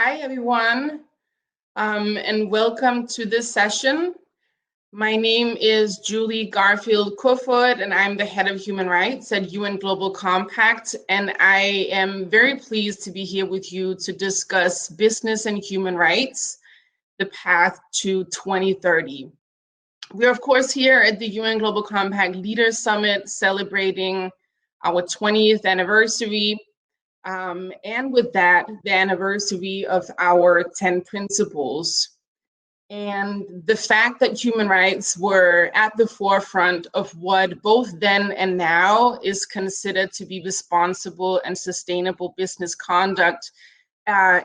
Hi, everyone, and welcome to this session. My name is Julie Garfield Kofod, and I'm the head of human rights at UN Global Compact, and I am very pleased to be here with you to discuss business and human rights, the path to 2030. We're, of course, here at the UN Global Compact Leaders Summit celebrating our 20th anniversary. And with that, the anniversary of our 10 principles. And the fact that human rights were at the forefront of what both then and now is considered to be responsible and sustainable business conduct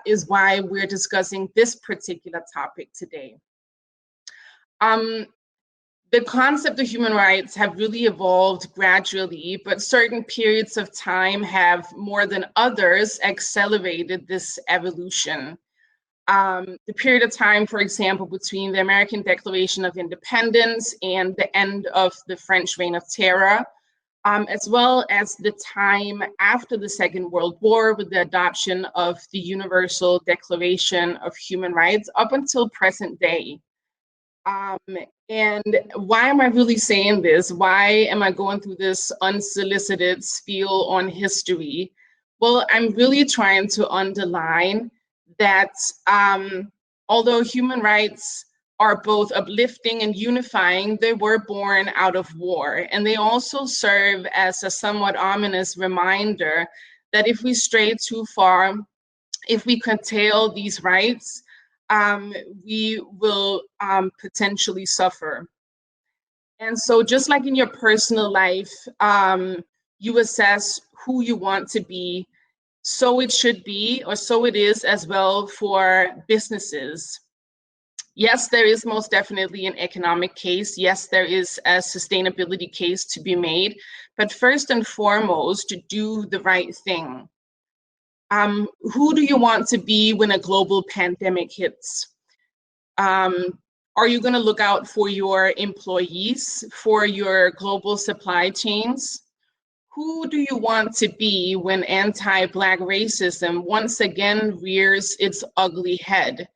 is why we're discussing this particular topic today. The concept of human rights have really evolved gradually, but certain periods of time have more than others accelerated this evolution. The period of time, for example, between the American Declaration of Independence and the end of the French Reign of Terror, as well as the time after the Second World War with the adoption of the Universal Declaration of Human Rights up until present day. And why am I really saying this? Why am I going through this unsolicited spiel on history? Well, I'm really trying to underline that although human rights are both uplifting and unifying, they were born out of war. And they also serve as a somewhat ominous reminder that if we stray too far, if we curtail these rights, we will potentially suffer. And so just like in your personal life, you assess who you want to be, so it should be, or so it is as well for businesses. Yes, there is most definitely an economic case. Yes, there is a sustainability case to be made, but first and foremost, to do the right thing. Who do you want to be when a global pandemic hits? Are you going to look out for your employees, for your global supply chains? Who do you want to be when anti-Black racism once again rears its ugly head?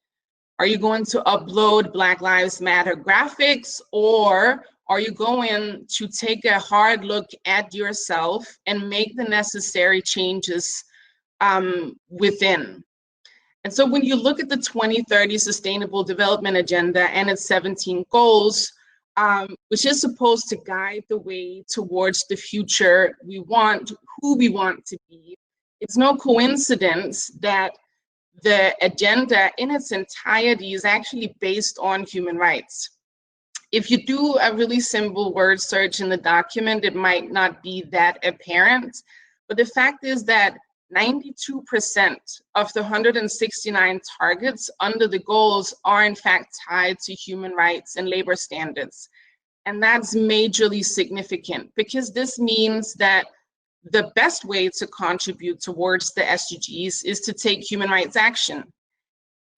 Are you going to upload Black Lives Matter graphics, or are you going to take a hard look at yourself and make the necessary changes within? And so when you look at the 2030 Sustainable Development Agenda and its 17 goals, which is supposed to guide the way towards the future we want, who we want to be, it's no coincidence that the agenda in its entirety is actually based on human rights. If you do a really simple word search in the document, it might not be that apparent, but the fact is that 92% of the 169 targets under the goals are in fact tied to human rights and labor standards. And that's majorly significant because this means that the best way to contribute towards the SDGs is to take human rights action.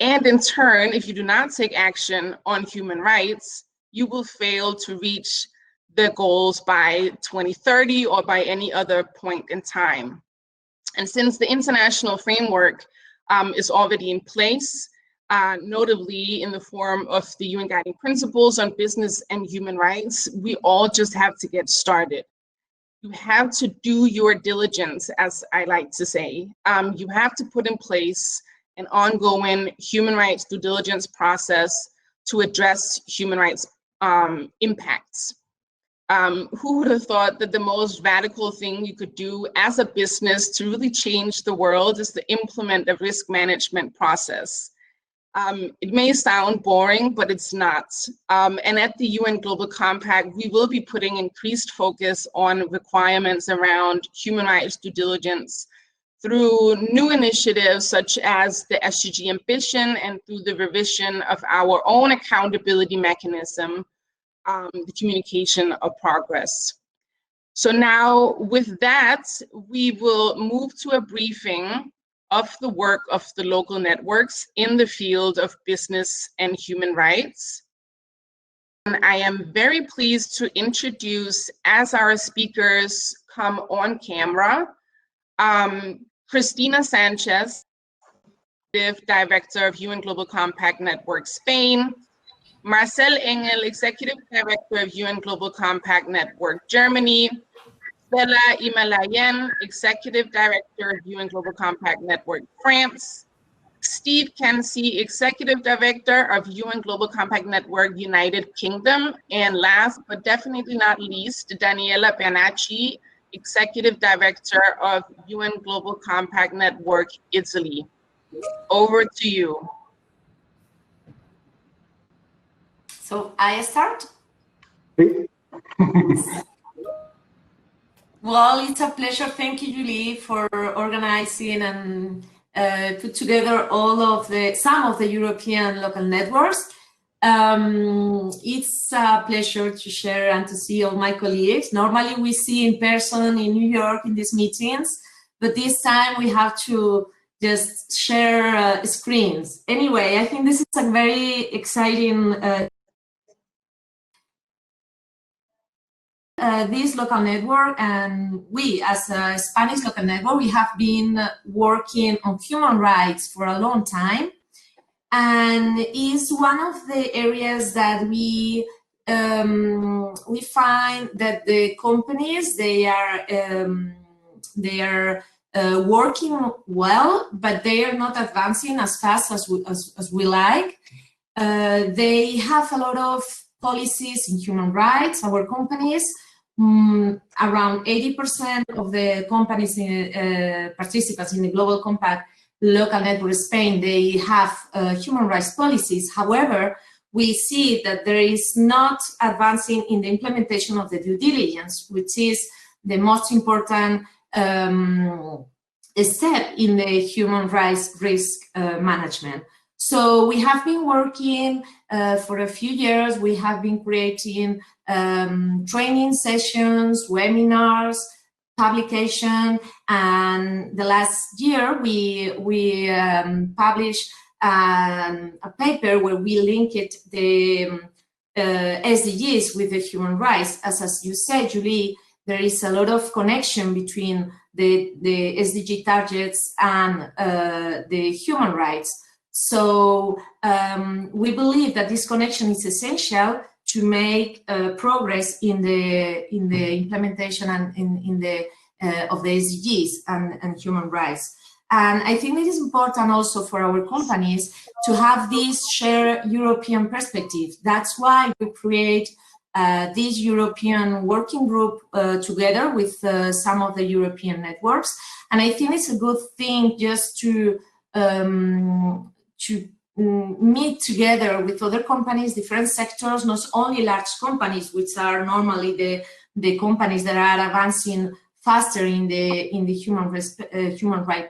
And in turn, if you do not take action on human rights, you will fail to reach the goals by 2030 or by any other point in time. And since the international framework is already in place, notably in the form of the UN Guiding Principles on Business and Human Rights, we all just have to get started. You have to do your diligence, as I like to say. You have to put in place an ongoing human rights due diligence process to address human rights impacts. Who would have thought that the most radical thing you could do as a business to really change the world is to implement a risk management process? It may sound boring, but it's not. And at the UN Global Compact, we will be putting increased focus on requirements around human rights due diligence through new initiatives such as the SDG ambition and through the revision of our own accountability mechanism, the communication of progress. So now with that, we will move to a briefing of the work of the local networks in the field of business and human rights. And I am very pleased to introduce, as our speakers come on camera, Cristina Sánchez, Executive Director of UN Global Compact Network Spain, Marcel Engel, Executive Director of UN Global Compact Network Germany, Bella Imalayen, Executive Director of UN Global Compact Network France, Steve Kenzie, Executive Director of UN Global Compact Network United Kingdom, and last but definitely not least, Daniela Bernacchi, Executive Director of UN Global Compact Network Italy. Over to you. So I start? Well, it's a pleasure. Thank you, Julie, for organizing and put together some of the European local networks. It's a pleasure to share and to see all my colleagues. Normally we see in person in New York in these meetings, but this time we have to just share screens. Anyway, I think this is a very exciting this local network, and we as a Spanish local network, we have been working on human rights for a long time, and is one of the areas that we find that the companies, they are working well, but they are not advancing as fast as we like. They have a lot of policies in human rights, our companies. Around 80% of the companies participants in the Global Compact local network Spain, they have human rights policies. However, we see that there is not advancing in the implementation of the due diligence, which is the most important step in the human rights risk management. So we have been working for a few years. We have been creating training sessions, webinars, publication, and the last year we published a paper where we linked the SDGs with the human rights. As you said, Julie, there is a lot of connection between the SDG targets and the human rights. So we believe that this connection is essential to make progress in the implementation and of the SDGs and human rights. And I think it is important also for our companies to have this shared European perspective. That's why we create this European working group together with some of the European networks. And I think it's a good thing just to meet together with other companies, different sectors, not only large companies, which are normally the companies that are advancing faster in the human rights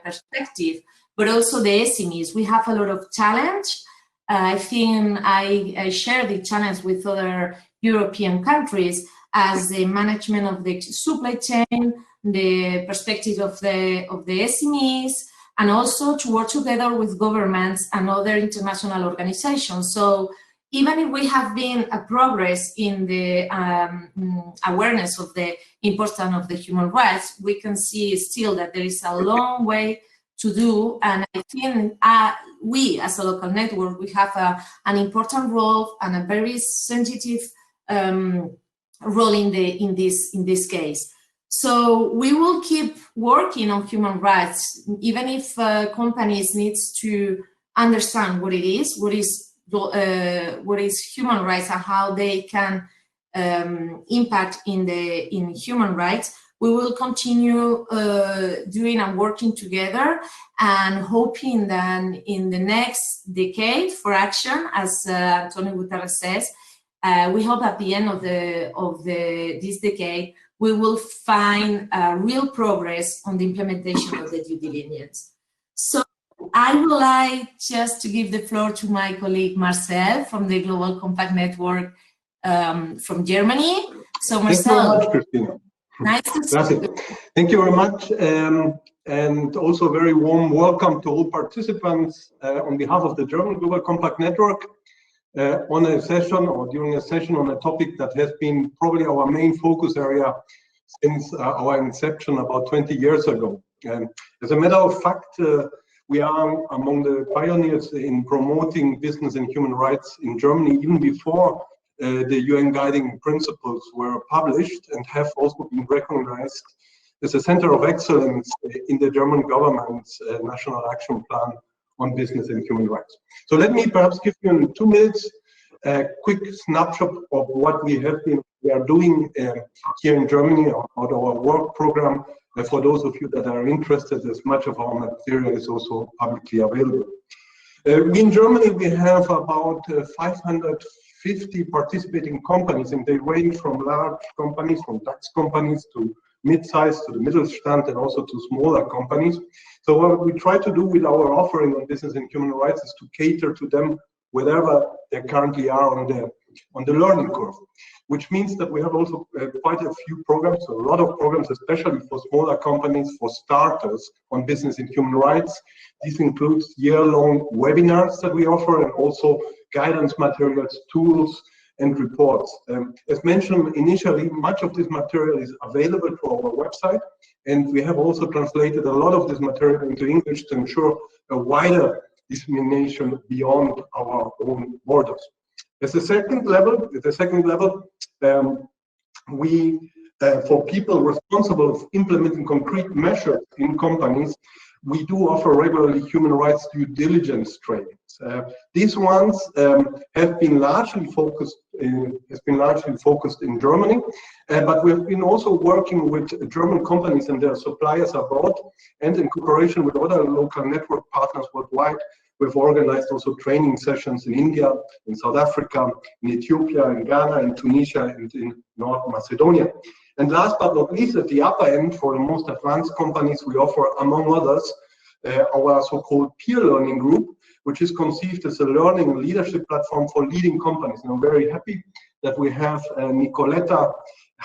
perspective, but also the SMEs. We have a lot of challenge. I think I share the challenge with other European countries as the management of the supply chain, the perspective of the SMEs, and also to work together with governments and other international organizations. So even if we have been a progress in the awareness of the importance of the human rights, we can see still that there is a long way to do. And I think we as a local network, we have an important role and a very sensitive role in this case. So we will keep working on human rights, even if companies needs to understand what it is, what is human rights and how they can impact in human rights. We will continue doing and working together, and hoping that in the next decade for action, as Antonio Guterres says, we hope at the end of this decade we will find real progress on the implementation of the due diligence. So I would like just to give the floor to my colleague Marcel from the Global Compact Network from Germany. So Marcel, thank you very much, Cristina. Nice to see you. Thank you very much, and also a very warm welcome to all participants on behalf of the German Global Compact Network on a session or during a session on a topic that has been probably our main focus area since our inception about 20 years ago. As a matter of fact, we are among the pioneers in promoting business and human rights in Germany, even before the UN guiding principles were published, and have also been recognized as a center of excellence in the German government's National Action Plan on Business and Human Rights. So let me perhaps give you in 2 minutes a quick snapshot of what we are doing here in Germany about our work program. For those of you that are interested, as much of our material is also publicly available. In Germany, we have about 550 participating companies, and they range from large companies, from DAX companies to mid-sized to the Mittelstand, and also to smaller companies. So what we try to do with our offering on business and human rights is to cater to them wherever they currently are on the learning curve, which means that we have also quite a few programs, a lot of programs, especially for smaller companies, for starters on business and human rights. This includes year-long webinars that we offer, and also guidance materials, tools, and reports. As mentioned initially, much of this material is available to our website, and we have also translated a lot of this material into English to ensure a wider dissemination beyond our own borders. As a second level, we, for people responsible for implementing concrete measures in companies, we do offer regularly human rights due diligence trainings. These ones have been largely focused in Germany, but we've been also working with German companies and their suppliers abroad, and in cooperation with other local network partners worldwide. We've organized also training sessions in India, in South Africa, in Ethiopia, in Ghana, in Tunisia, and in North Macedonia. And last but not least, at the upper end, for the most advanced companies, we offer, among others, our so-called peer learning group, which is conceived as a learning and leadership platform for leading companies. And I'm very happy that we have Nicoletta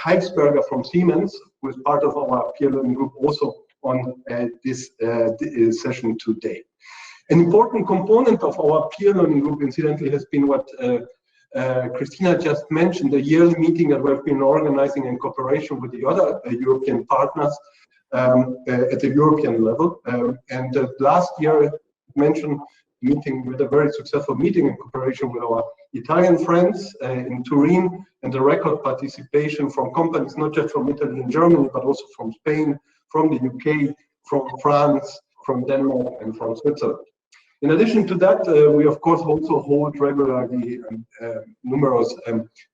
Heifsberger from Siemens, who is part of our peer learning group, also on this session today. An important component of our peer learning group, incidentally, has been what Cristina just mentioned, the yearly meeting that we've been organizing in cooperation with the other European partners at the European level. And last year, I mentioned meeting with a very successful meeting in cooperation with our Italian friends in Turin, and the record participation from companies not just from Italy and Germany, but also from Spain, from the UK, from France, from Denmark, and from Switzerland. In addition to that, we of course also hold regularly numerous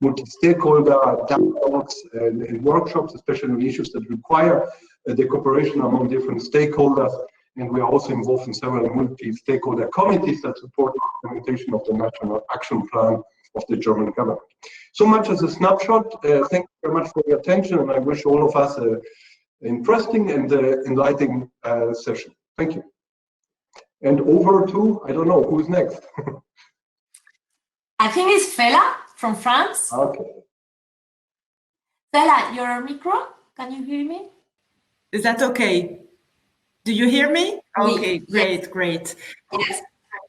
multi-stakeholder dialogues and workshops, especially on issues that require the cooperation among different stakeholders. And we are also involved in several multi-stakeholder committees that support the implementation of the National Action Plan of the German government. So much as a snapshot. Thank you very much for your attention, and I wish all of us an interesting and enlightening session. Thank you. And over to, I don't know, who's next? I think it's Fela from France. Okay. Fela, your micro, can you hear me? Is that okay? Do you hear me? Okay, great, yes. Great. Yes.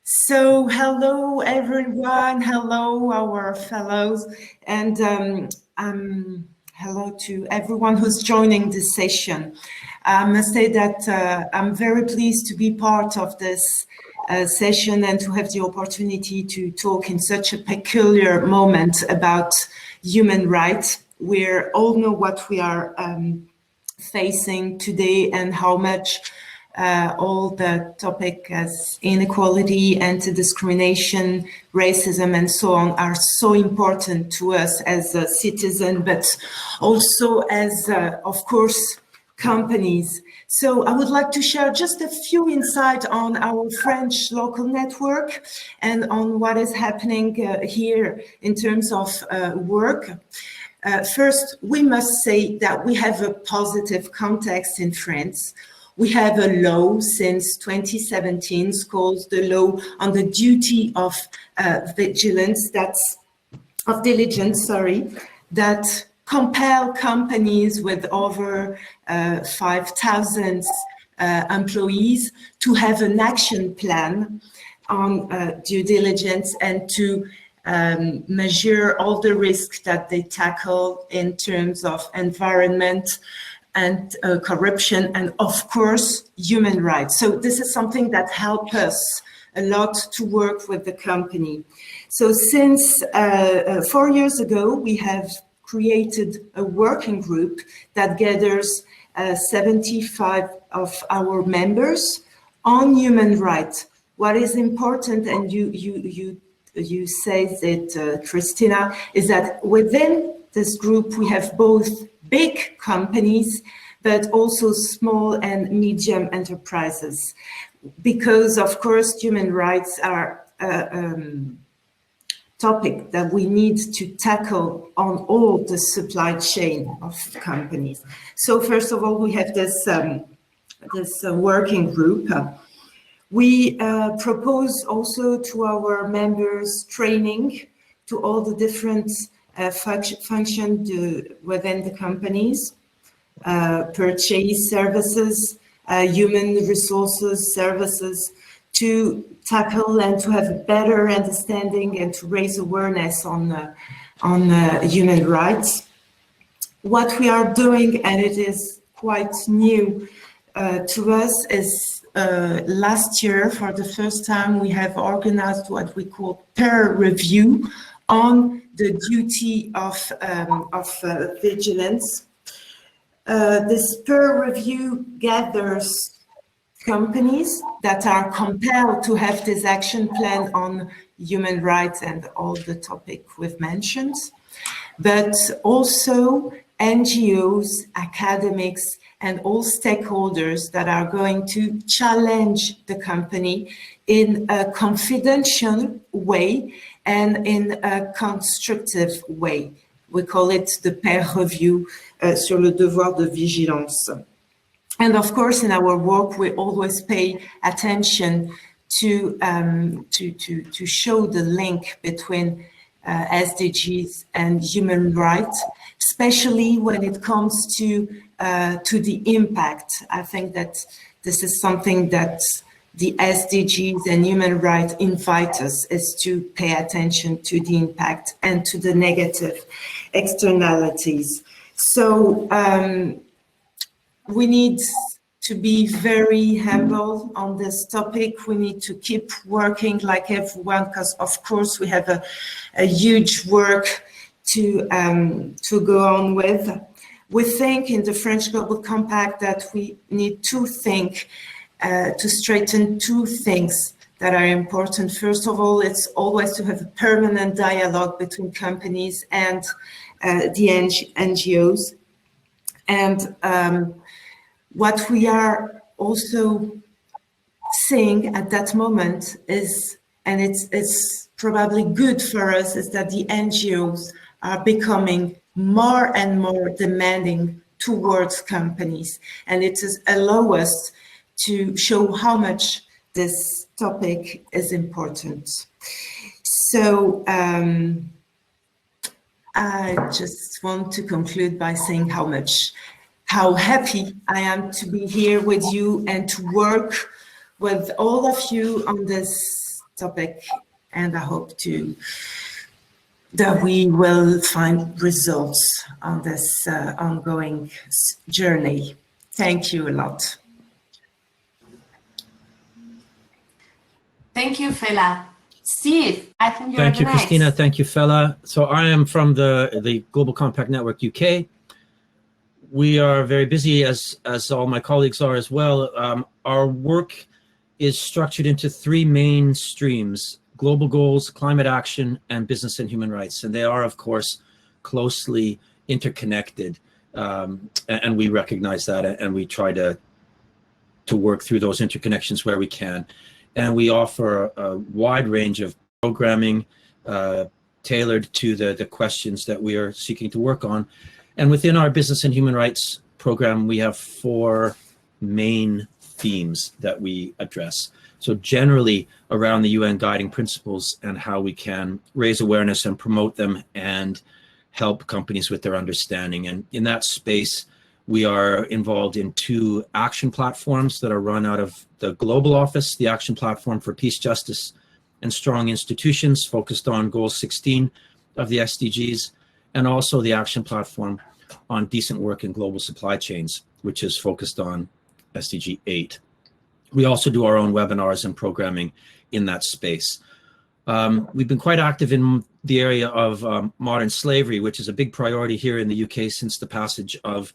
So hello, everyone. Hello, our fellows. And hello to everyone who's joining this session. I must say that I'm very pleased to be part of this session and to have the opportunity to talk in such a peculiar moment about human rights. We all know what we are facing today and how much all the topic as inequality, anti-discrimination, racism, and so on are so important to us as a citizen, but also as, of course, companies. So I would like to share just a few insights on our French local network and on what is happening here in terms of work. First, we must say that we have a positive context in France. We have a law since 2017 called the Law on the Duty of Diligence, that compel companies with over 5,000 employees to have an action plan on due diligence and to measure all the risks that they tackle in terms of environment, and corruption, and of course, human rights. So this is something that helped us a lot to work with the company. So since 4 years ago, we have created a working group that gathers 75 of our members on human rights. What is important, and you say that, Cristina, is that within this group we have both big companies, but also small and medium enterprises, because of course human rights are topic that we need to tackle on all the supply chain of companies. So first of all, we have this working group. We propose also to our members training to all the different functions within the companies, purchase services, human resources services, to tackle and to have a better understanding and to raise awareness on human rights. What we are doing, and it is quite new to us, is last year, for the first time, we have organized what we call peer review on the duty of vigilance. This peer review gathers companies that are compelled to have this action plan on human rights and all the topic we've mentioned, but also NGOs, academics, and all stakeholders that are going to challenge the company in a confidential way and in a constructive way. We call it the peer review sur le devoir de vigilance. And of course, in our work, we always pay attention to show the link between SDGs and human rights, especially when it comes to the impact. I think that this is something that the SDGs and human rights invite us, is to pay attention to the impact and to the negative externalities. So we need to be very humble on this topic. We need to keep working like everyone, because of course we have a huge work to go on with. We think in the French Global Compact that we need to think to straighten two things that are important. First of all, it's always to have a permanent dialogue between companies and the NGOs. And what we are also seeing at that moment is, and it's probably good for us, is that the NGOs are becoming more and more demanding towards companies. And it is allow us to show how much this topic is important. So I just want to conclude by saying how happy I am to be here with you and to work with all of you on this topic. And I hope that we will find results on this ongoing journey. Thank you a lot. Thank you, Fela. Steve, I think you're Thank you, next. Cristina. Thank you, Fela. So I am from the Global Compact Network UK. We are very busy, as all my colleagues are as well. Our work is structured into three main streams: global goals, climate action, and business and human rights. And they are, of course, closely interconnected. And we recognize that, and we try to work through those interconnections where we can. And we offer a wide range of programming tailored to the questions that we are seeking to work on. And within our business and human rights program, we have four main themes that we address. So generally around the UN guiding principles and how we can raise awareness and promote them and help companies with their understanding. And in that space, we are involved in two action platforms that are run out of the Global Office: the Action Platform for Peace, Justice, and Strong Institutions, focused on Goal 16 of the SDGs, and also the Action Platform on decent work in global supply chains, which is focused on SDG 8. We also do our own webinars and programming in that space. We've been quite active in the area of modern slavery, which is a big priority here in the UK since the passage of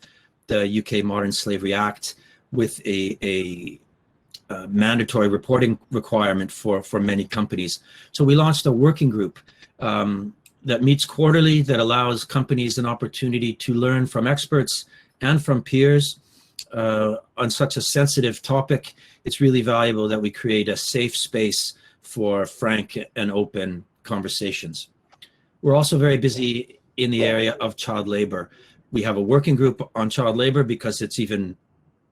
the UK Modern Slavery Act, with a mandatory reporting requirement for many companies. So we launched a working group that meets quarterly, that allows companies an opportunity to learn from experts and from peers on such a sensitive topic. It's really valuable that we create a safe space for frank and open conversations. We're also very busy in the area of child labor. We have a working group on child labor because it's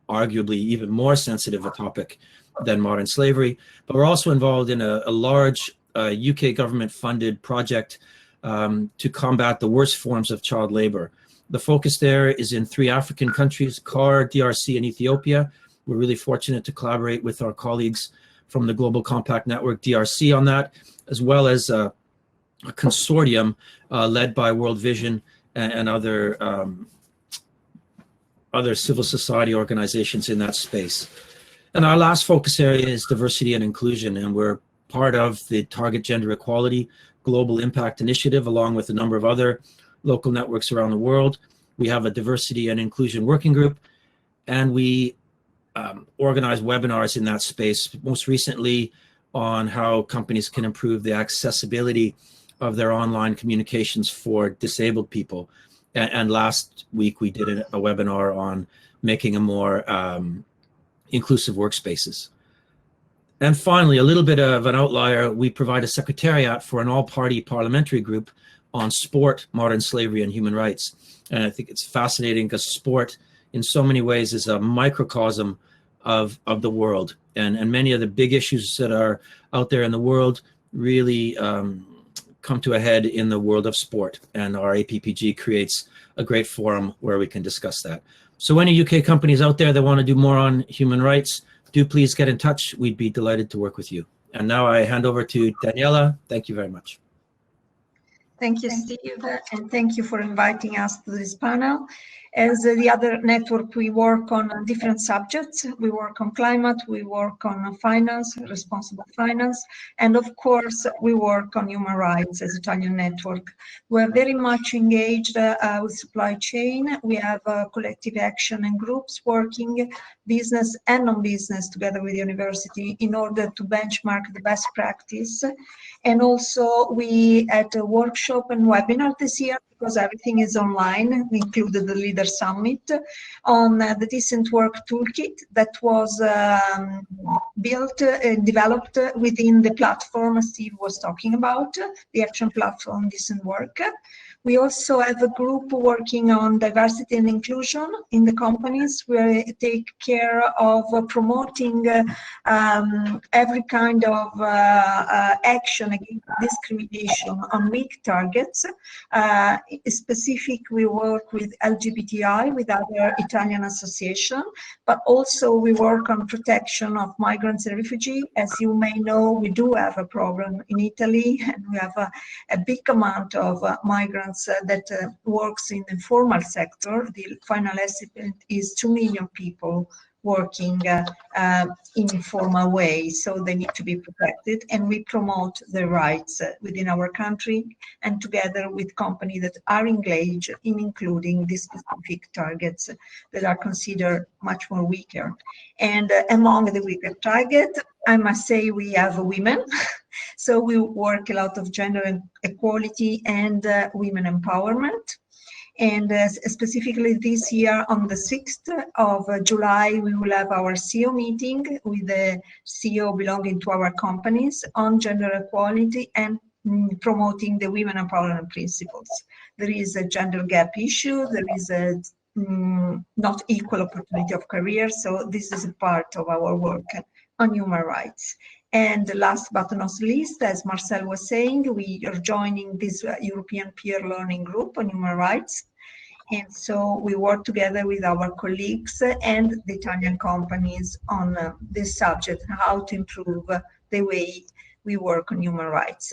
arguably even more sensitive a topic than modern slavery. But we're also involved in a large UK government-funded project to combat the worst forms of child labor. The focus there is in 3 African countries, CAR, DRC, and Ethiopia. We're really fortunate to collaborate with our colleagues from the Global Compact Network DRC on that, as well as a consortium led by World Vision and other civil society organizations in that space. And our last focus area is diversity and inclusion, and we're part of the Target Gender Equality Global Impact Initiative, along with a number of other local networks around the world. We have a diversity and inclusion working group, and we organize webinars in that space, most recently on how companies can improve the accessibility of their online communications for disabled people. And last week we did a webinar on making a more inclusive workspaces. And finally, a little bit of an outlier, we provide a secretariat for an all-party parliamentary group on sport, modern slavery, and human rights. And I think it's fascinating because sport in so many ways is a microcosm of the world. And many of the big issues that are out there in the world really come to a head in the world of sport. And our APPG creates a great forum where we can discuss that. So any UK companies out there that want to do more on human rights, do please get in touch. We'd be delighted to work with you. And now I hand over to Daniela. Thank you very much. Thank you, Steve, and thank you for inviting us to this panel. As the other network, we work on different subjects. We work on climate, we work on finance, responsible finance, and of course, we work on human rights as Italian network. We're very much engaged with supply chain. We have collective action and groups working, business and non-business, together with the university in order to benchmark the best practice. And also, we had a workshop and webinar this year, because everything is online. We included the Leader Summit on the Decent Work Toolkit that was built and developed within the platform Steve was talking about, the action platform Decent Work. We also have a group working on diversity and inclusion in the companies, where we take care of promoting every kind of action against discrimination on weak targets. Specific, we work with LGBTI, with other Italian associations, but also we work on protection of migrants and refugees. As you may know, we do have a problem in Italy, and we have a big amount of migrants that works in the formal sector. The final estimate is 2 million people working in informal way, so they need to be protected, and we promote their rights within our country, and together with companies that are engaged in including these specific targets that are considered much more weaker. And among the weaker targets, I must say we have women. So we work a lot of gender equality and women empowerment. And specifically this year, on the 6th of July, we will have our CEO meeting with the CEO belonging to our companies on gender equality and promoting the women empowerment principles. There is a gender gap issue, there is a not equal opportunity of career, so this is a part of our work on human rights. And last but not least, as Marcel was saying, we are joining this European peer learning group on human rights. And so we work together with our colleagues and the Italian companies on this subject, how to improve the way we work on human rights.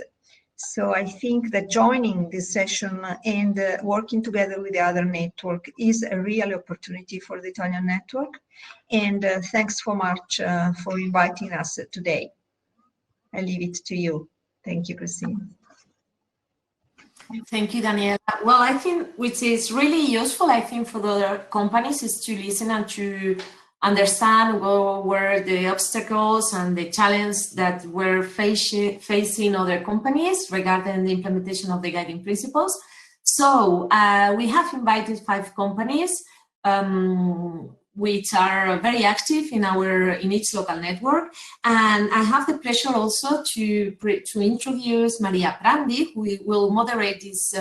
So I think that joining this session and working together with the other network is a real opportunity for the Italian network. And thanks so much for inviting us today. I leave it to you. Thank you, Cristina. Thank you, Daniela. Well, I think which is really useful, I think, for the other companies is to listen and to understand what were the obstacles and the challenges that were facing other companies regarding the implementation of the guiding principles. So we have invited 5 companies which are very active in each local network. And I have the pleasure also to introduce Maria Prandi, who will moderate this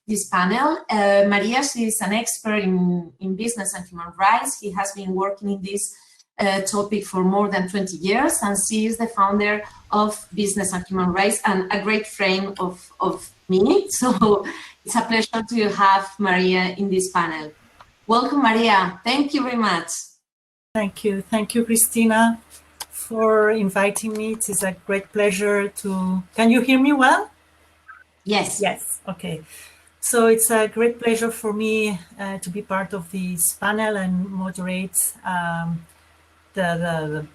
this panel. Maria is an expert in business and human rights. She has been working in this topic for more than 20 years, and she is the founder of Business and Human Rights and a great friend of me. So it's a pleasure to have Maria in this panel. Welcome, Maria. Thank you very much. Thank you. Thank you, Cristina, for inviting me. It is a great pleasure to... Can you hear me well? Yes. Yes. Okay. So it's a great pleasure for me to be part of this panel and moderate the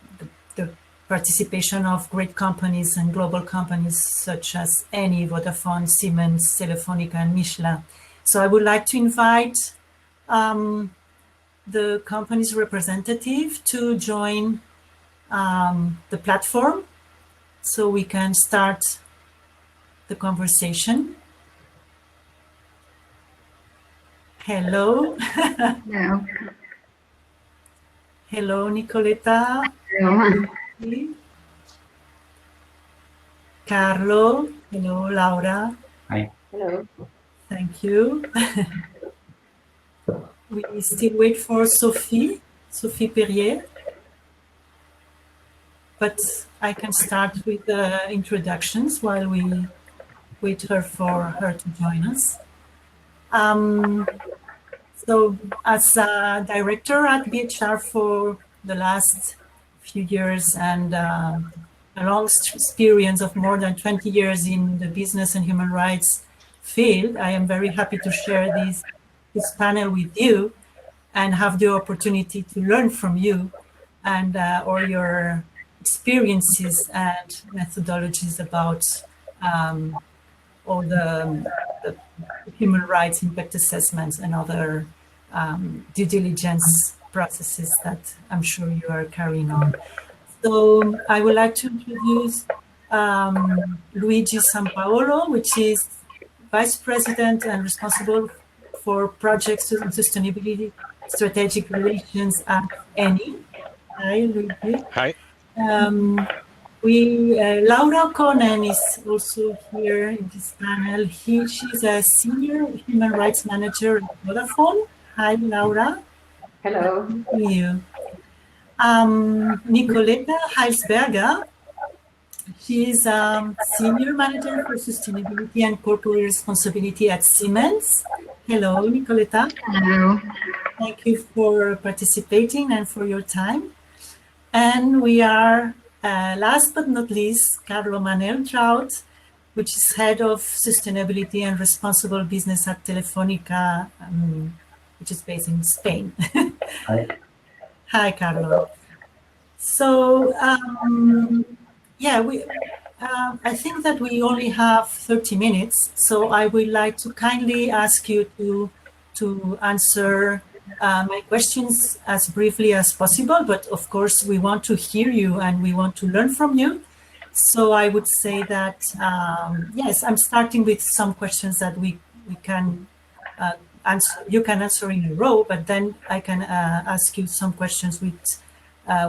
participation of great companies and global companies such as Eni, Vodafone, Siemens, Telefonica, and Michelin. So I would like to invite the company's representative to join the platform so we can start the conversation. Hello. Hello. Hello, Nicoletta. Hello. Carlo. Hello, Laura. Hi. Hello. Thank you. We still wait for Sophie Perrier. But I can start with the introductions while we wait for her to join us. So as a director at BHR for the last few years and a long experience of more than 20 years in the business and human rights field, I am very happy to share this panel with you and have the opportunity to learn from you and all your experiences and methodologies about all the human rights impact assessments and other due diligence processes that I'm sure you are carrying on. So I would like to introduce Luigi Sampaolo, which is Vice President and responsible for projects and sustainability strategic relations at Eni. Hi, Luigi. Hi. Laura Conan is also here in this panel. She's a senior human rights manager at Vodafone. Hi, Laura. Hello. How are you? Nicoletta Heilsberger. She is senior manager for sustainability and corporate responsibility at Siemens. Hello, Nicoletta. Hello. Thank you for participating and for your time. And we are, last but not least, Carlo Manel Trout, which is head of sustainability and responsible business at Telefonica, which is based in Spain. Hi. Hi, Carlo. So, yeah, I think that we only have 30 minutes, so I would like to kindly ask you to answer my questions as briefly as possible, but of course we want to hear you and we want to learn from you. So I would say that, yes, I'm starting with some questions that we can answer. You can answer in a row, but then I can ask you some questions which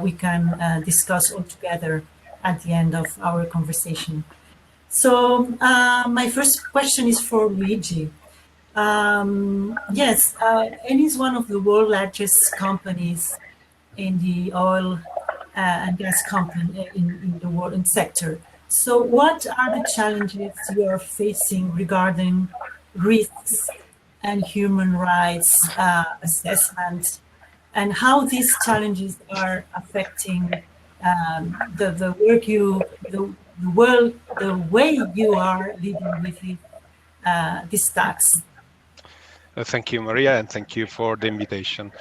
we can discuss all together at the end of our conversation. So my first question is for Luigi. Yes, Eni is one of the world's largest companies in the oil and gas company in the world sector. So what are the challenges you are facing regarding risks and human rights assessment, and how these challenges are affecting the work the way you are living with this tax. Thank you, Maria, and thank you for the invitation.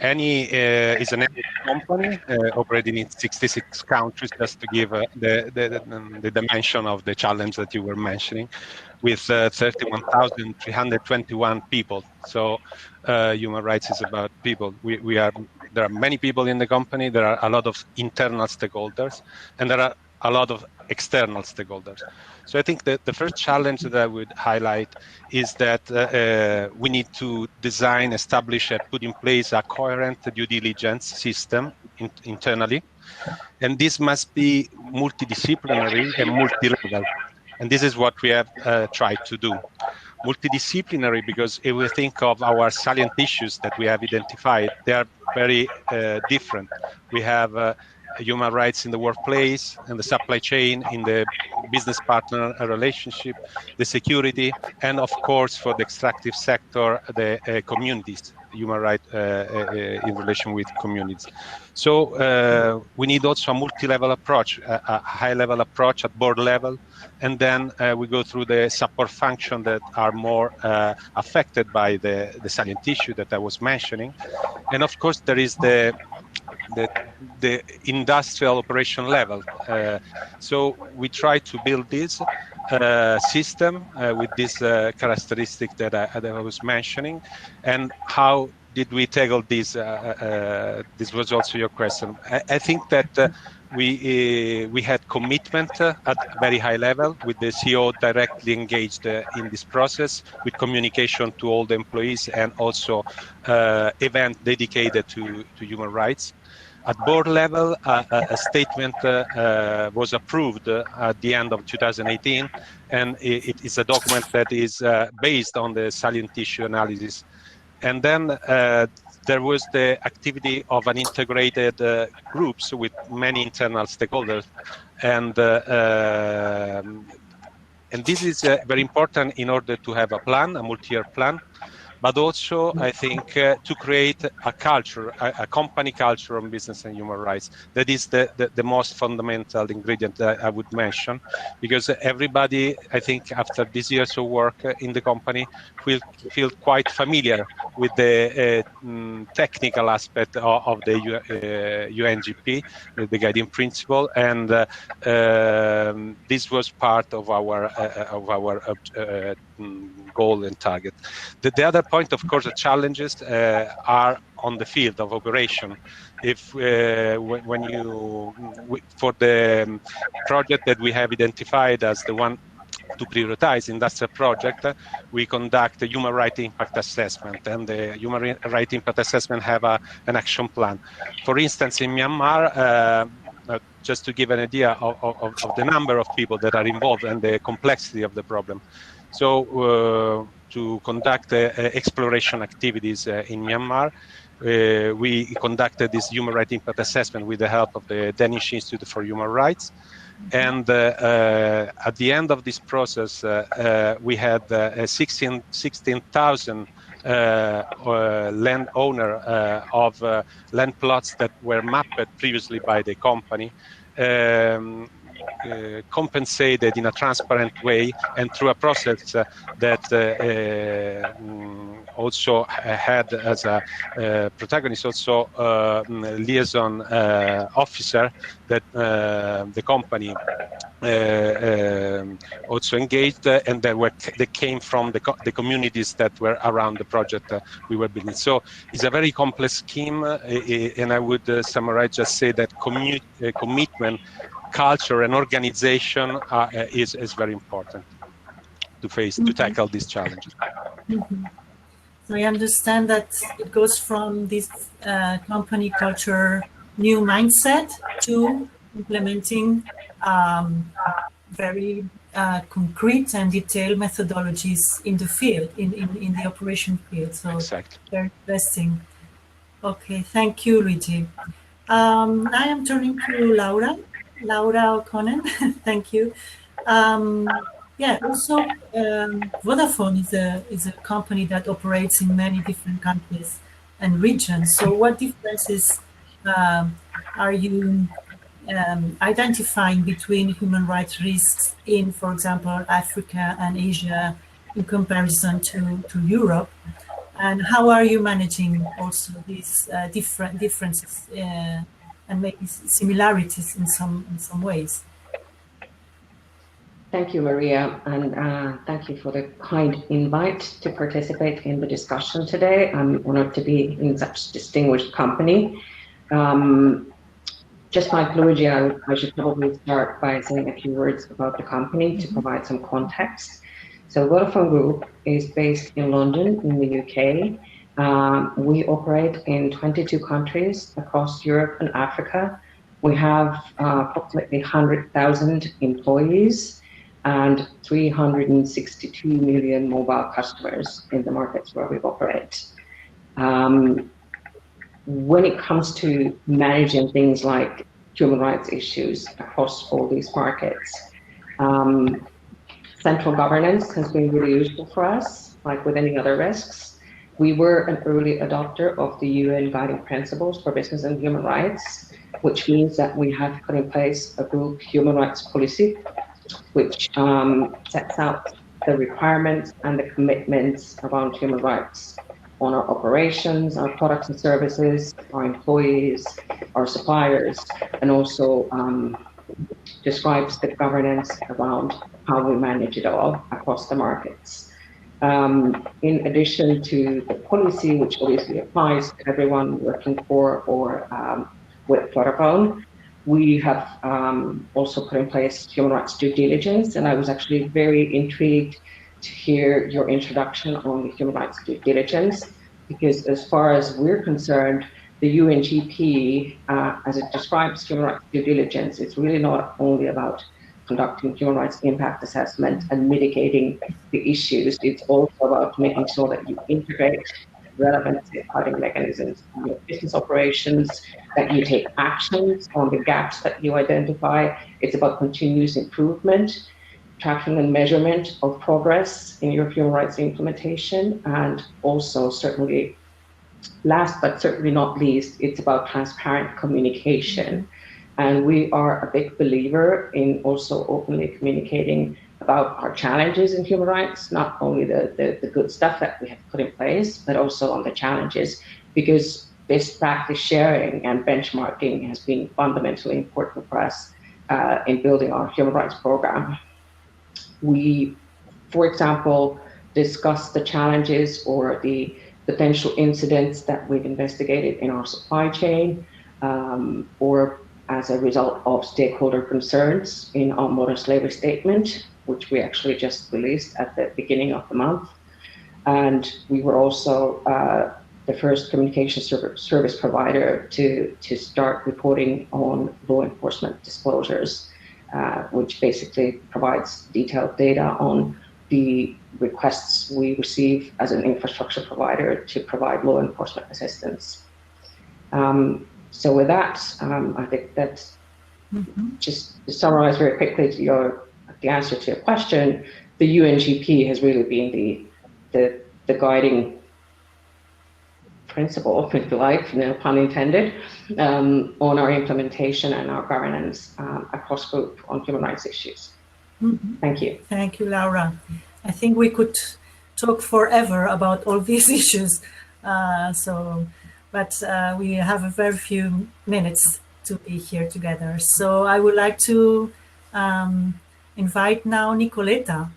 Eni is a network company operating in 66 countries, just to give the dimension of the challenge that you were mentioning, with 31,321 people. So human rights is about people. There are many people in the company. There are a lot of internal stakeholders, and there are a lot of external stakeholders. So I think that the first challenge that I would highlight is that we need to design, establish, and put in place a coherent due diligence system internally. And this must be multidisciplinary and multi-level. And this is what we have tried to do. Multidisciplinary, because if we think of our salient issues that we have identified, they are very different. We have human rights in the workplace, in the supply chain, in the business partner relationship, the security, and of course for the extractive sector, the communities, human rights in relation with communities. So we need also a multi-level approach, a high-level approach at board level, and then we go through the support function that are more affected by the salient issue that I was mentioning. And of course, there is the industrial operation level. So we try to build this system with this characteristic that I was mentioning. And how did we tackle this? This was also your question. I think that we had commitment at a very high level, with the CEO directly engaged in this process, with communication to all the employees, and also event dedicated to human rights. At board level, a statement was approved at the end of 2018, and it is a document that is based on the salient issue analysis. And then there was the activity of an integrated groups with many internal stakeholders, and this is very important in order to have a plan, a multi-year plan, but also, I think, to create a culture, a company culture on business and human rights. That is the most fundamental ingredient that I would mention, because everybody, I think, after these years of work in the company, will feel quite familiar with the technical aspect of the UNGP, the guiding principle, and this was part of our goal and target. The other point, of course, the challenges are on the field of operation. If when you for the project that we have identified as the one to prioritize, industrial project, we conduct a human rights impact assessment, and the human rights impact assessment have an action plan. For instance, in Myanmar, just to give an idea of the number of people that are involved and the complexity of the problem. So to conduct exploration activities in Myanmar, we conducted this human rights impact assessment with the help of the Danish Institute for Human Rights. And at the end of this process, we had 16,000 landowner of land plots that were mapped previously by the company, compensated in a transparent way, and through a process that also had as a protagonist also liaison officer that the company also engaged, and they came from the communities that were around the project we were building. So it's a very complex scheme, and I would summarize, just say that commitment, culture, and organization is very important to tackle these challenges. Mm-hmm. So I understand that it goes from this company culture, new mindset, to implementing very concrete and detailed methodologies in the field, in the operation field. So exactly. Very interesting. Okay, thank you, Luigi. I am turning to Laura O'Connell. Thank you. Yeah, also Vodafone is a company that operates in many different countries and regions. So what differences are you identifying between human rights risks in, for example, Africa and Asia in comparison to Europe? And how are you managing also these differences and maybe similarities in some ways? Thank you, Maria, and thank you for the kind invite to participate in the discussion today. I'm honored to be in such distinguished company. Just like Luigi, I should probably start by saying a few words about the company to provide some context. So Vodafone Group is based in London, in the UK. We operate in 22 countries across Europe and Africa. We have approximately 100,000 employees and 362 million mobile customers in the markets where we operate. When it comes to managing things like human rights issues across all these markets, central governance has been really useful for us, like with any other risks. We were an early adopter of the UN Guiding Principles for Business and Human Rights, which means that we have put in place a group human rights policy, which sets out the requirements and the commitments around human rights on our operations, our products and services, our employees, our suppliers, and also describes the governance around how we manage it all across the markets. In addition to the policy, which obviously applies to everyone working for or with Vodafone, we have also put in place human rights due diligence, and I was actually very intrigued to hear your introduction on the human rights due diligence, because as far as we're concerned, the UNGP, as it describes human rights due diligence, it's really not only about conducting human rights impact assessment and mitigating the issues, it's also about making sure that you integrate relevant safeguarding mechanisms in your business operations, that you take actions on the gaps that you identify. It's about continuous improvement, tracking and measurement of progress in your human rights implementation, and also certainly, last but certainly not least, it's about transparent communication. And we are a big believer in also openly communicating about our challenges in human rights, not only the good stuff that we have put in place, but also on the challenges, because best practice sharing and benchmarking has been fundamentally important for us in building our human rights program. We, for example, discuss the challenges or the potential incidents that we've investigated in our supply chain, or as a result of stakeholder concerns in our modern slavery statement, which we actually just released at the beginning of the month. And we were also the first communication service provider to start reporting on law enforcement disclosures, which basically provides detailed data on the requests we receive as an infrastructure provider to provide law enforcement assistance. So with that, I think that just to summarize very quickly the answer to your question, the UNGP has really been the guiding principle, if you like, no pun intended, on our implementation and our governance across group on human rights issues. Thank you. Thank you, Laura. I think we could talk forever about all these issues. But we have a very few minutes to be here together. So I would like to invite now Nicoletta,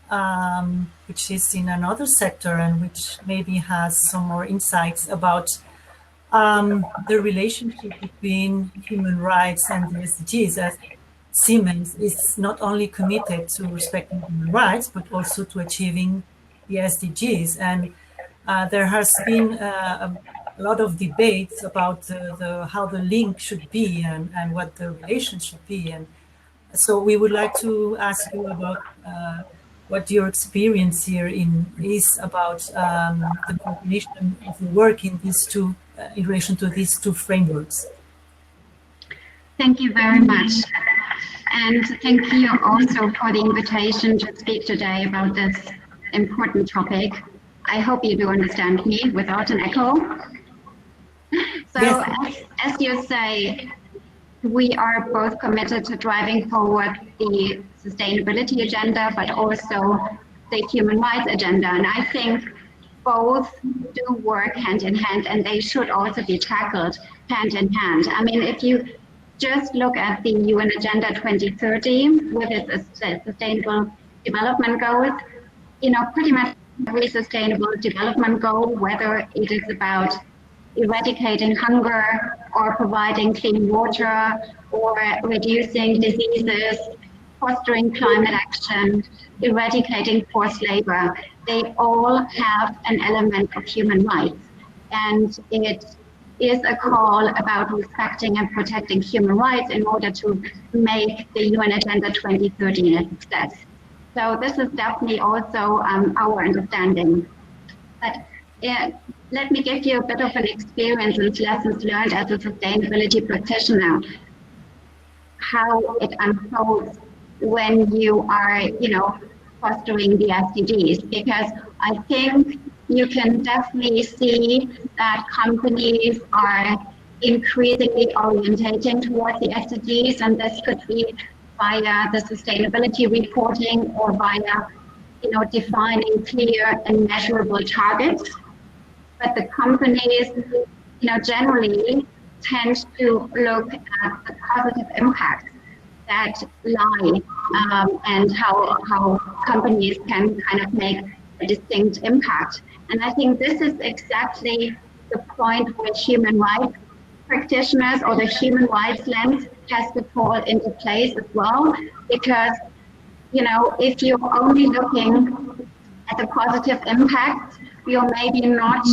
which is in another sector and which maybe has some more insights about the relationship between human rights and the SDGs. As Siemens is not only committed to respecting human rights, but also to achieving the SDGs. And there has been a lot of debates about how the link should be and what the relation should be. And so we would like to ask you about what your experience here is about the coordination of the work in these two, in relation to these two frameworks. Thank you very much. And thank you also for the invitation to speak today about this important topic. I hope you do understand me without an echo. So, yes. As you say, we are both committed to driving forward the sustainability agenda, but also the human rights agenda. And I think both do work hand in hand, and they should also be tackled hand in hand. I mean, if you just look at the UN Agenda 2030 with its sustainable development goals, you know, pretty much every sustainable development goal, whether it is about eradicating hunger or providing clean water or reducing diseases, fostering climate action, eradicating forced labor, they all have an element of human rights. And it is a call about respecting and protecting human rights in order to make the UN Agenda 2030 a success. So this is definitely also our understanding. But let me give you a bit of an experience and lessons learned as a sustainability practitioner, how it unfolds when you are, you know, fostering the SDGs, because I think you can definitely see that companies are increasingly orientating towards the SDGs, and this could be via the sustainability reporting or via, you know, defining clear and measurable targets. But the companies, you know, generally tend to look at the positive impacts that lie and how companies can kind of make a distinct impact. And I think this is exactly the point where human rights practitioners or the human rights lens has to fall into place as well, because, you know, if you're only looking at the positive impact, you're maybe not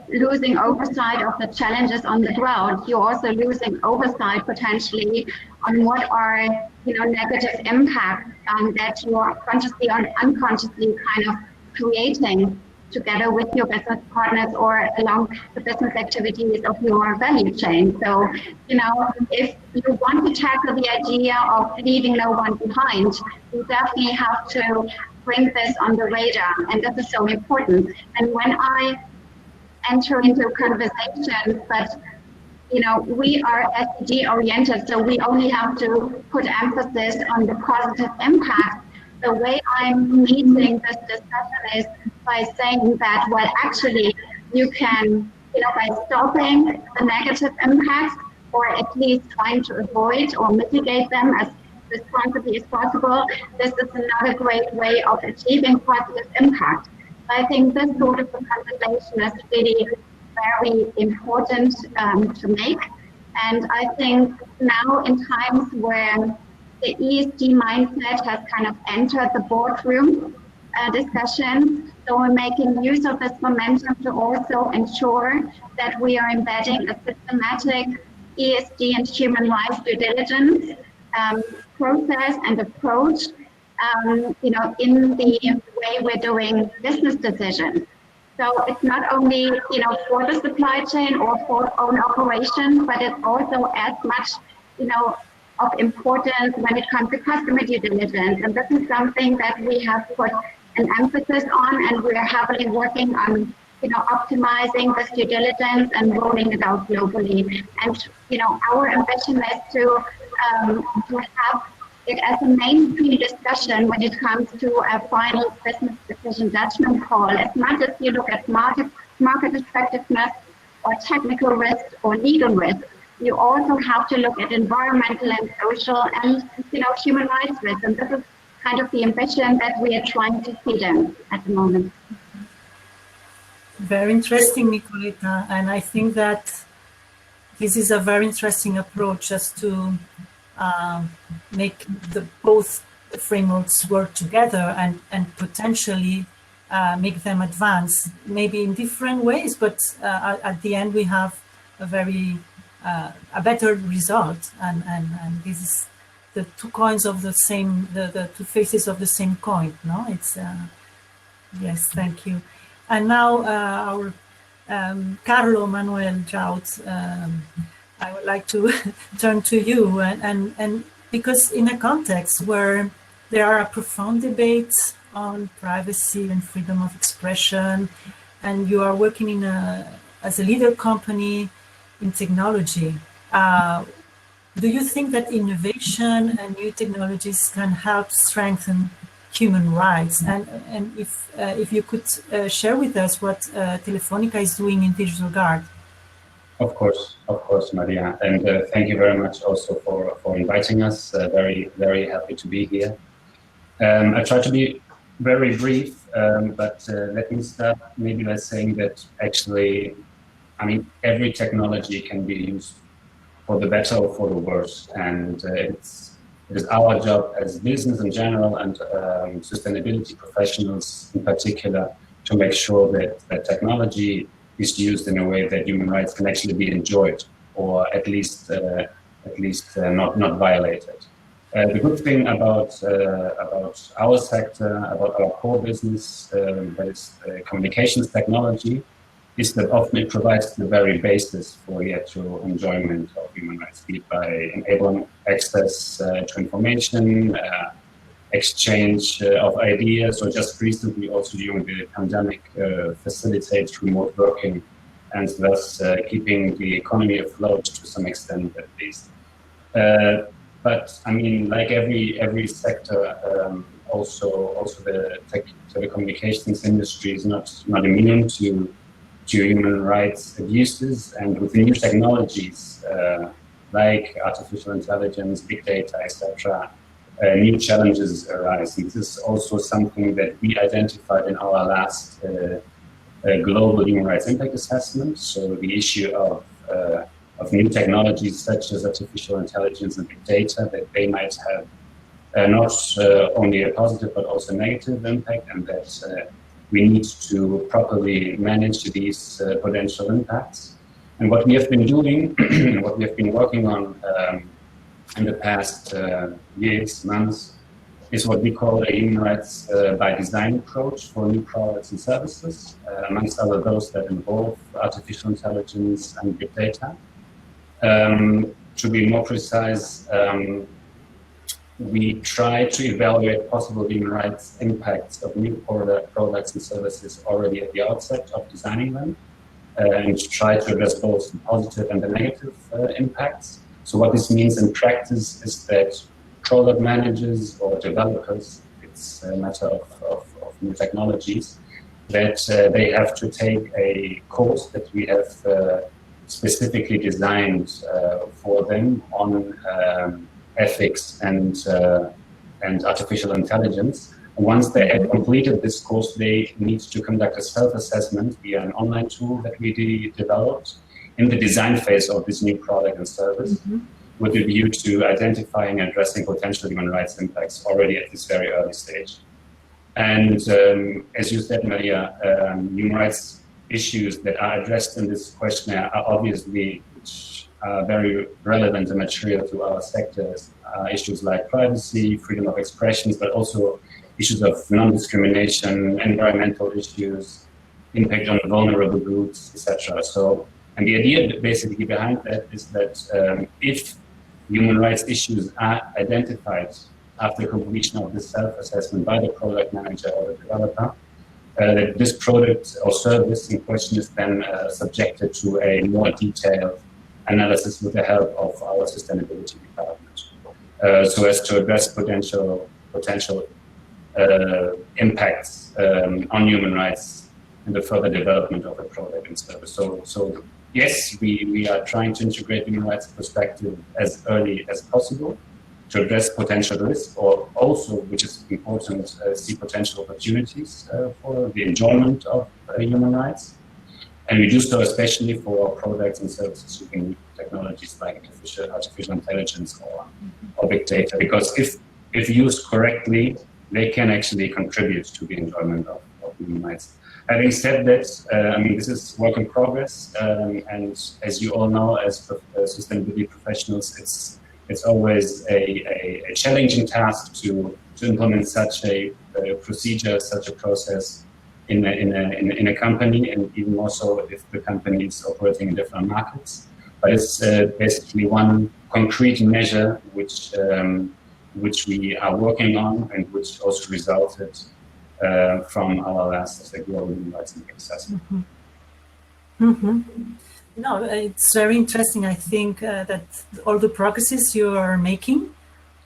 losing oversight of the challenges on the ground. You're also losing oversight potentially on what are, you know, negative impacts that you are consciously or unconsciously kind of creating together with your business partners or along the business activities of your value chain. So, you know, if you want to tackle the idea of leaving no one behind, you definitely have to bring this on the radar, and this is so important. And when I enter into conversations, but you know, we are SDG oriented, so we only have to put emphasis on the positive impact. The way I'm meeting this discussion is by saying that, well, actually, you can, you know, by stopping the negative impacts, or at least trying to avoid or mitigate them as responsibly as possible, this is another great way of achieving positive impact. I think this sort of a conversation is really very important to make. And I think now in times where the ESG mindset has kind of entered the boardroom discussion, so we're making use of this momentum to also ensure that we are embedding a systematic ESG and human rights due diligence process and approach, you know, in the way we're doing business decisions. So it's not only, you know, for the supply chain or for own operations, but it's also as much, you know, of importance when it comes to customer due diligence. And this is something that we have put an emphasis on, and we're heavily working on, you know, optimizing this due diligence and rolling it out globally. And, you know, our ambition is to have it as a mainstream discussion when it comes to a final business decision judgment call. As much as you look at market effectiveness or technical risk or legal risk, you also have to look at environmental and social and, you know, human rights risk. And this is kind of the ambition that we are trying to feed in at the moment. Very interesting, Nicoleta. And I think that this is a very interesting approach, just to make the both frameworks work together and potentially make them advance, maybe in different ways, but at the end we have a very a better result, and this is the two coins of the same, the two faces of the same coin. No, it's yes, thank you. And now our Carlo Manuel Jaut, I would like to turn to you, and because in a context where there are profound debates on privacy and freedom of expression, and you are working as a leader company in technology, do you think that innovation and new technologies can help strengthen human rights? And if you could share with us what Telefónica is doing in this regard. Of course, Maria, and thank you very much also for inviting us. Very, very happy to be here. I try to be very brief, but let me start maybe by saying that actually, I mean, every technology can be used for the better or for the worse, and it is our job as business in general and sustainability professionals in particular to make sure that technology is used in a way that human rights can actually be enjoyed, or at least not violated. The good thing about our sector, about our core business, that is communications technology, is that often it provides the very basis for the actual enjoyment of human rights, be it by enabling access to information, exchange of ideas, or just recently also during the pandemic facilitates remote working, and thus keeping the economy afloat to some extent at least. But I mean, like every sector, also the telecommunications industry is not immune to human rights abuses, and with new technologies like artificial intelligence, big data, etc., new challenges arise. And this is also something that we identified in our last global human rights impact assessment. So the issue of new technologies such as artificial intelligence and big data, that they might have not only a positive but also negative impact, and that we need to properly manage these potential impacts. And what we have been doing, what we have been working on in the past years, months, is what we call a human rights by design approach for new products and services, amongst other those that involve artificial intelligence and big data. To be more precise, we try to evaluate possible human rights impacts of new products and services already at the outset of designing them, and try to address both the positive and the negative impacts. So what this means in practice is that product managers or developers, it's a matter of new technologies, that they have to take a course that we have specifically designed for them on ethics and artificial intelligence. Once they have completed this course, they need to conduct a self-assessment via an online tool that we developed in the design phase of this new product and service, with a view to identifying and addressing potential human rights impacts already at this very early stage. And as you said, Maria, human rights issues that are addressed in this questionnaire are obviously very relevant and material to our sectors. Issues like privacy, freedom of expressions, but also issues of non-discrimination, environmental issues, impact on vulnerable groups, etc. So, and the idea basically behind that is that if human rights issues are identified after completion of the self-assessment by the product manager or the developer, this product or service in question is then subjected to a more detailed analysis with the help of our sustainability department, so as to address potential impacts on human rights in the further development of a product and service. So yes, we are trying to integrate human rights perspective as early as possible to address potential risks, or also, which is important, see potential opportunities for the enjoyment of human rights. And we do so especially for products and services using new technologies like artificial intelligence or big data, because if used correctly, they can actually contribute to the enjoyment of human rights. Having said that, I mean, this is work in progress, and as you all know, as sustainability professionals, it's always a challenging task to implement such a procedure, such a process in a company, and even more so if the company is operating in different markets. But it's basically one concrete measure which we are working on, and which also resulted from our last global human rights impact assessment. No, it's very interesting. I think that all the progresses you are making,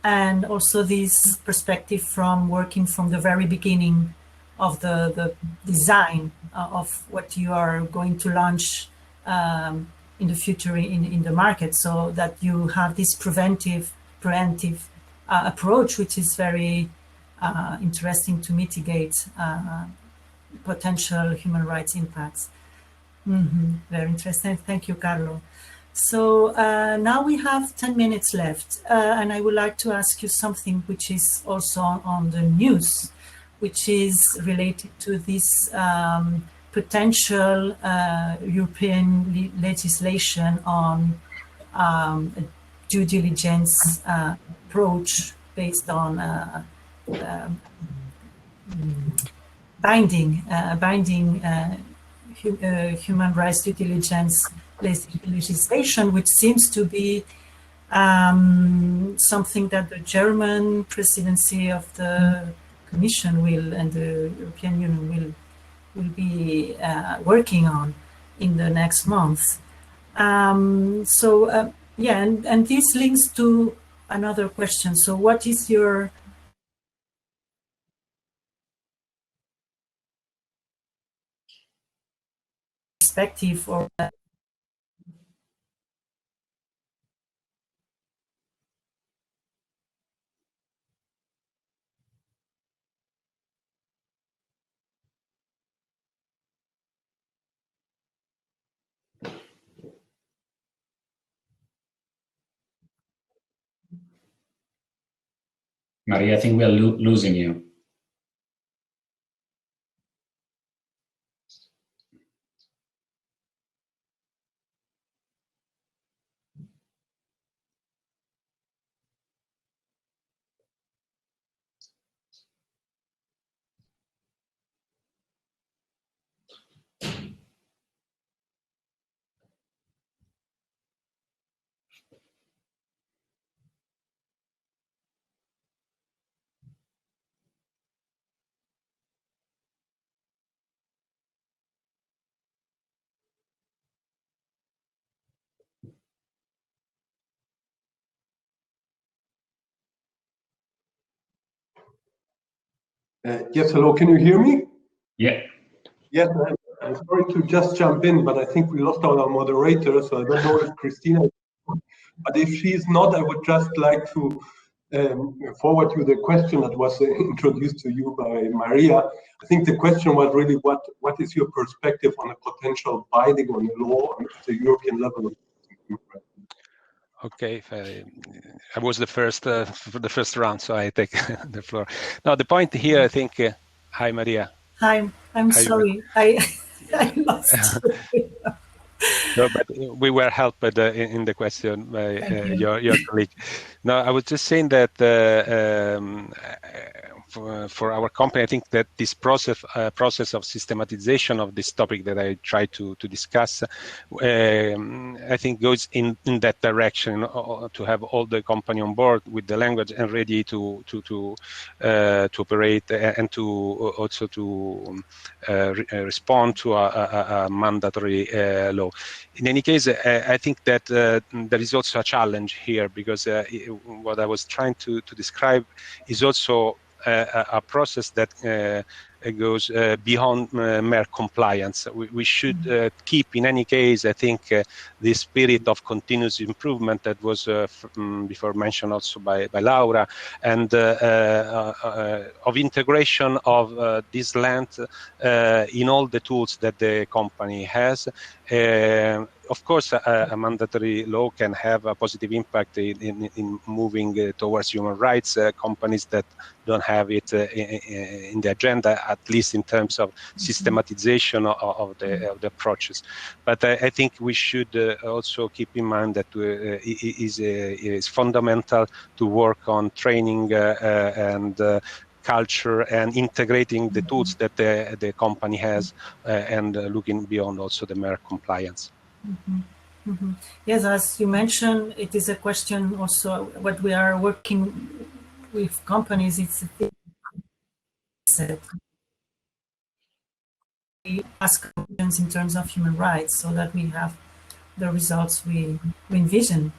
and also this perspective from working from the very beginning of the design of what you are going to launch in the future in the market, so that you have this preemptive approach, which is very interesting to mitigate potential human rights impacts. Very interesting. Thank you, Carlo. So now we have 10 minutes left, and I would like to ask you something which is also on the news, which is related to this potential European legislation on due diligence approach based on binding human rights due diligence legislation, which seems to be something that the German presidency of the Commission and the European Union will be working on in the next month. Yeah, and this links to another question. So what is your perspective or Maria, I think we are losing you. Yes, hello, can you hear me? Yeah. Yes, I'm sorry to just jump in, but I think we lost our moderator, so I don't know if Cristina, but if she is not, I would just like to forward you the question that was introduced to you by Maria. I think the question was really what is your perspective on a potential binding on the law at the European level? Okay, I was the first for the first round, so I take the floor. Now, the point here, I think. Hi, Maria. Hi, I'm sorry, I lost you. No, but we were helped in the question by your colleague. No, I was just saying that for our company, I think that this process of systematization of this topic that I try to discuss, I think goes in that direction, to have all the company on board with the language and ready to operate and to also to respond to a mandatory law. In any case, I think that there is also a challenge here, because what I was trying to describe is also a process that goes beyond mere compliance. We should keep, in any case, I think, the spirit of continuous improvement that was before mentioned also by Laura, and of integration of this lens in all the tools that the company has. Of course, a mandatory law can have a positive impact in moving towards human rights. Companies that don't have it in the agenda, at least in terms of systematization of the approaches. But I think we should also keep in mind that it is fundamental to work on training and culture and integrating the tools that the company has, and looking beyond also the mere compliance. Mm-hmm. Mm-hmm. Yes, as you mentioned, it is a question also what we are working with companies. It's we ask questions in terms of human rights, so that we have the results we envision.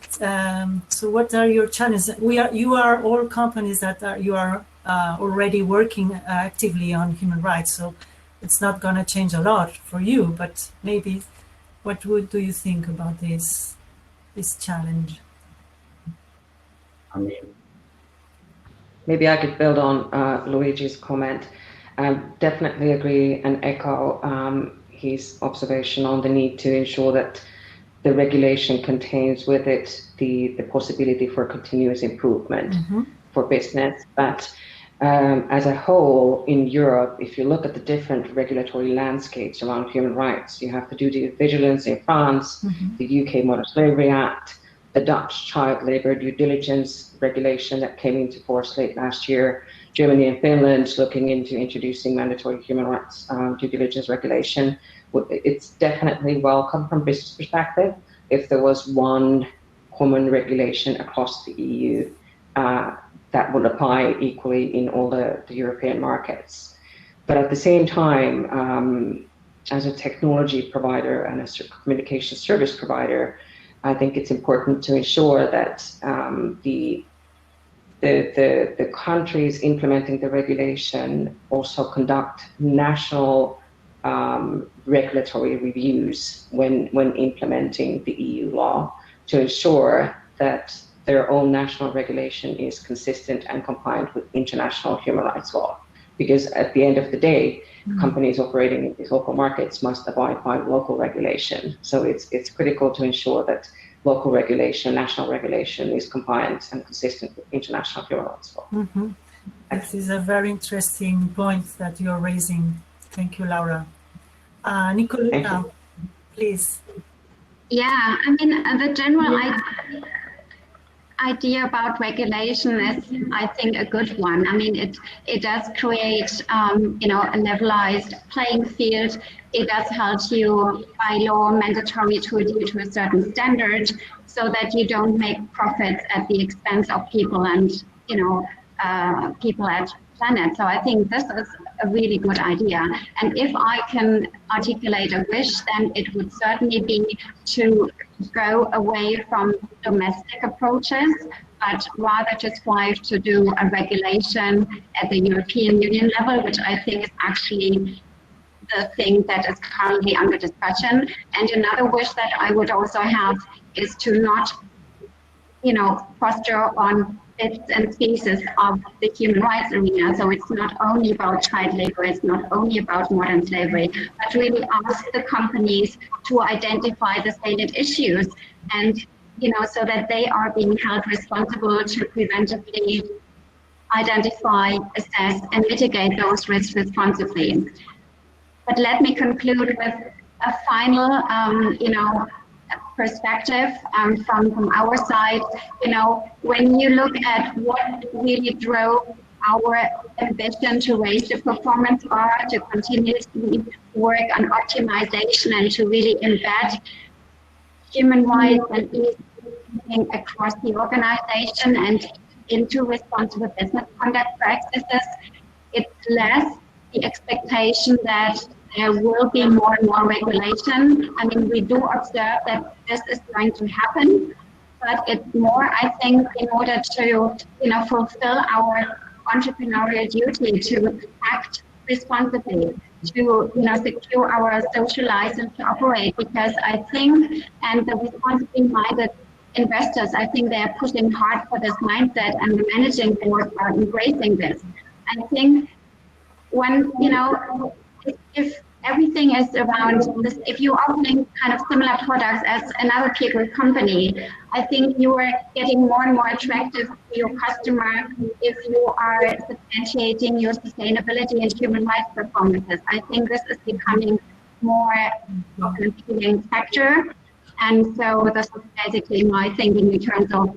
So what are your challenges? You are all companies that you are already working actively on human rights, so it's not going to change a lot for you, but maybe what do you think about this challenge? I mean, maybe I could build on Luigi's comment. Definitely agree and echo his observation on the need to ensure that the regulation contains with it the possibility for continuous improvement for business. But as a whole in Europe, if you look at the different regulatory landscapes around human rights, you have the duty of vigilance in France, the UK Modern Slavery Act, the Dutch child labor due diligence regulation that came into force late last year, Germany and Finland looking into introducing mandatory human rights due diligence regulation. It's definitely welcome from business perspective if there was one common regulation across the EU that would apply equally in all the European markets. But at the same time, as a technology provider and a communication service provider, I think it's important to ensure that the countries implementing the regulation also conduct national regulatory reviews when implementing the EU law to ensure that their own national regulation is consistent and compliant with international human rights law. Because at the end of the day, companies operating in these local markets must abide by local regulation. So it's critical to ensure that local regulation, national regulation is compliant and consistent with international human rights law. This is a very interesting point that you're raising. Thank you, Laura. Nicoletta, please. Yeah, I mean, the general idea about regulation is, I think, a good one. I mean, it does create, you know, a levelized playing field. It does help you by law mandatory to adhere to a certain standard so that you don't make profits at the expense of people and, you know, people at planet. So I think this is a really good idea. And if I can articulate a wish, then it would certainly be to go away from domestic approaches, but rather to strive to do a regulation at the European Union level, which I think is actually the thing that is currently under discussion. And another wish that I would also have is to not, you know, foster on bits and pieces of the human rights arena. So it's not only about child labor, it's not only about modern slavery, but really ask the companies to identify the salient issues and, you know, so that they are being held responsible to preventively identify, assess, and mitigate those risks responsibly. But let me conclude with a final, you know, perspective from our side. You know, when you look at what really drove our ambition to raise the performance bar, to continuously work on optimization and to really embed human rights and easing across the organization and into responsible business conduct practices, it's less the expectation that there will be more and more regulation. I mean, we do observe that this is going to happen, but it's more, I think, in order to, you know, fulfill our entrepreneurial duty to act responsibly, to, you know, secure our social license to operate. Because I think, and the responsibly minded investors, I think they are pushing hard for this mindset, and the managing board are embracing this. I think when, you know, if everything is around this, if you're offering kind of similar products as another peer group company, I think you are getting more and more attractive to your customer if you are substantiating your sustainability and human rights performances. I think this is becoming more of an appealing factor. And so this is basically my thinking in terms of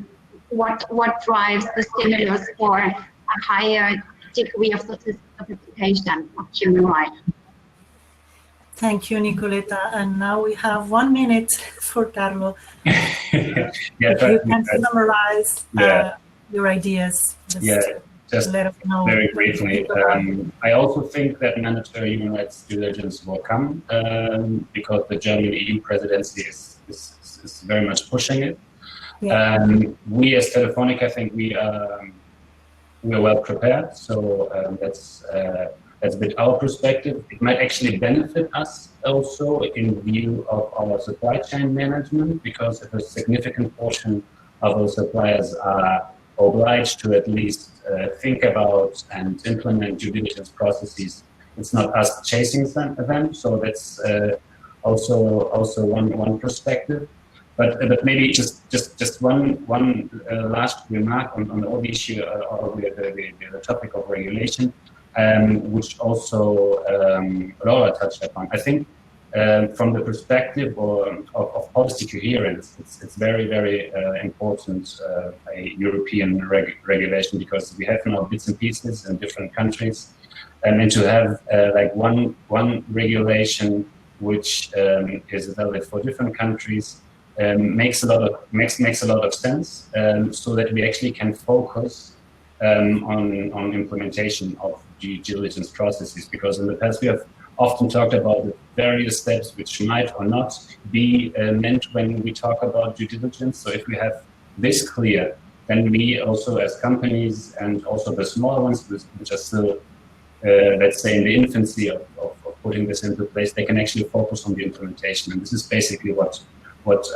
what drives the stimulus for a higher degree of sophistication of human rights. Thank you, Nicoletta. And now we have 1 minute for Carlo. Yeah, if you can summarize your ideas. Yeah, Just let us know. very briefly, I also think that mandatory human rights due diligence will come because the German EU presidency is very much pushing it. Yeah. We as Telefonica, I think we are well prepared. So that's a bit our perspective. It might actually benefit us also in view of our supply chain management, because if a significant portion of our suppliers are obliged to at least think about and implement due diligence processes, it's not us chasing them. So that's also one perspective. But maybe just one last remark on all the issue of the topic of regulation, which also Laura touched upon. I think from the perspective of policy coherence, it's very important a European regulation, because we have now bits and pieces in different countries, and to have like one regulation which is valid for different countries makes a lot of sense, so that we actually can focus on implementation of due diligence processes, because in the past we have often talked about the various steps which might or not be meant when we talk about due diligence. So if we have this clear, then we also as companies, and also the smaller ones which are still, let's say, in the infancy of putting this into place, they can actually focus on the implementation. And this is basically what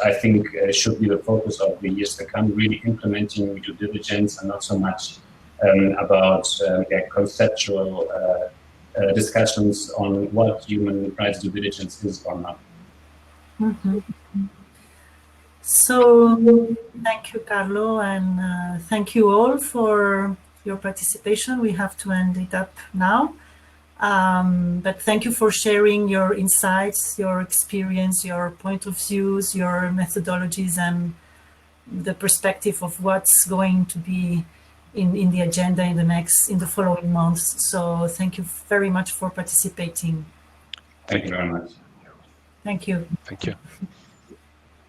I think should be the focus of the years to come, really implementing due diligence, and not so much about conceptual discussions on what human rights due diligence is or not. Mm-hmm. So thank you, Carlo, and thank you all for your participation. We have to end it up now. But thank you for sharing your insights, your experience, your point of views, your methodologies, and the perspective of what's going to be in the agenda in the following months. So thank you very much for participating. Thank you very much. Thank you. Thank you.